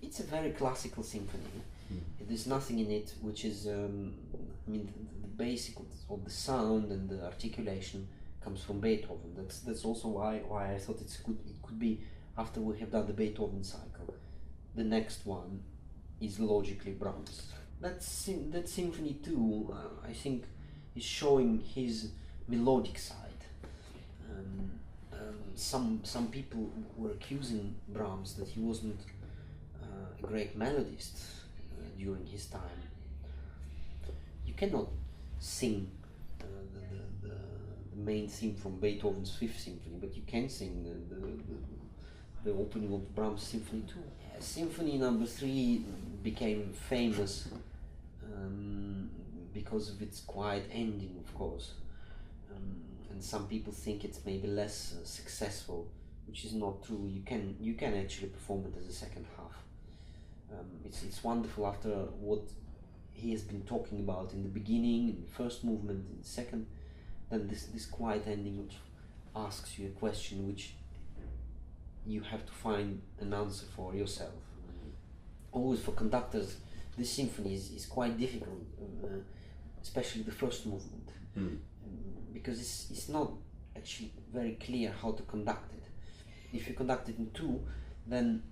It's a very classical symphony. There's nothing in it which is, I mean, the basic of the sound and the articulation comes from Beethoven. That's also why I thought it could be, after we have done the Beethoven cycle, the next one is logically Brahms. That symphony too, I think, is showing his melodic side. Some people were accusing Brahms that he wasn't a great melodist during his time. You cannot sing the main theme from Beethoven's Fifth Symphony, but you can sing the opening of Brahms' Symphony 2. Yeah, Symphony number 3 became famous because of its quiet ending, of course. And some people think it's maybe less successful, which is not true. You can actually perform it as a second half. It's wonderful after what he has been talking about in the beginning, in the first movement, in the second, then this quiet ending which asks you a question which you have to find an answer for yourself. Always for conductors, this symphony is quite difficult, especially the first movement, because it's not actually very clear how to conduct it. If you conduct it in 2, then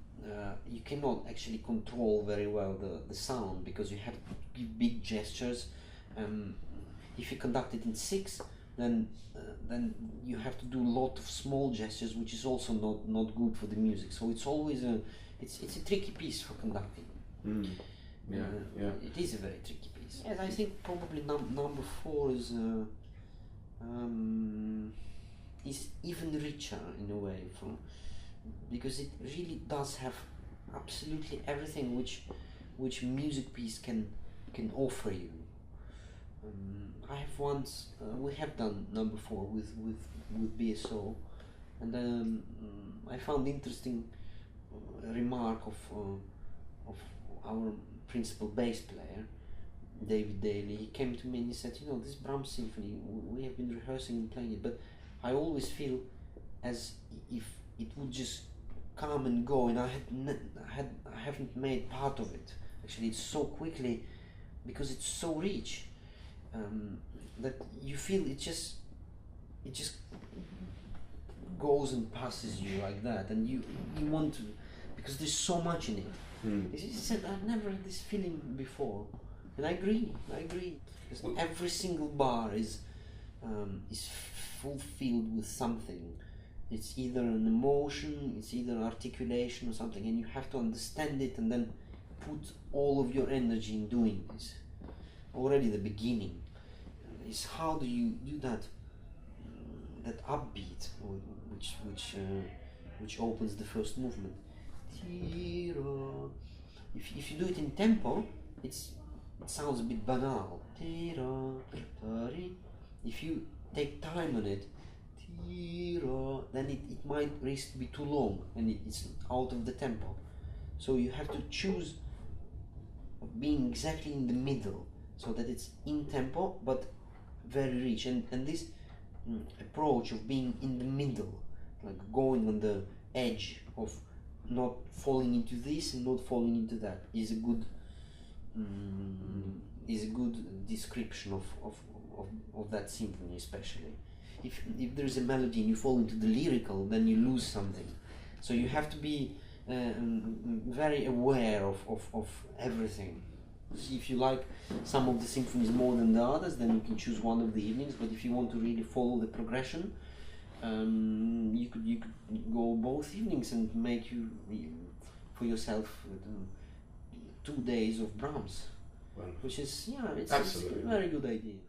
you cannot actually control very well the sound, because you have to give big gestures. If you conduct it in 6, then you have to do a lot of small gestures, which is also not good for the music. So it's always it's a tricky piece for conducting. It is a very tricky piece. And I think probably number 4 is even richer in a way, because it really does have absolutely everything which music piece can offer you. I have once we have done number 4 with BSO, and I found interesting remark of our principal bass player, David Daly. He came to me and he said, you know, this Brahms symphony, we have been rehearsing and playing it, but I always feel as if it would just come and go, and I haven't made part of it. Actually, it's so quickly, because it's so rich, that you feel it just goes and passes you like that, and you want to, because there's so much in it. He said, I've never had this feeling before, and I agree. Because every single bar is fulfilled with something. It's either an emotion, it's either articulation or something, and you have to understand it and then put all of your energy in doing this. Already the beginning is how do you do that upbeat, which opens the first movement. If you do it in tempo, it sounds a bit banal. If you take time on it, then it might risk to be too long and it's out of the tempo. So you have to choose being exactly in the middle, so that it's in tempo but very rich. And this approach of being in the middle, like going on the edge of not falling into this and not falling into that, is a good description of that symphony. Especially if there is a melody and you fall into the lyrical, then you lose something. So you have to be very aware of everything. If you like some of the symphonies more than the others, then you can choose one of the evenings. But if you want to really follow the progression, you could go both evenings and make for yourself 2 days of Brahms, which is it's a very good idea.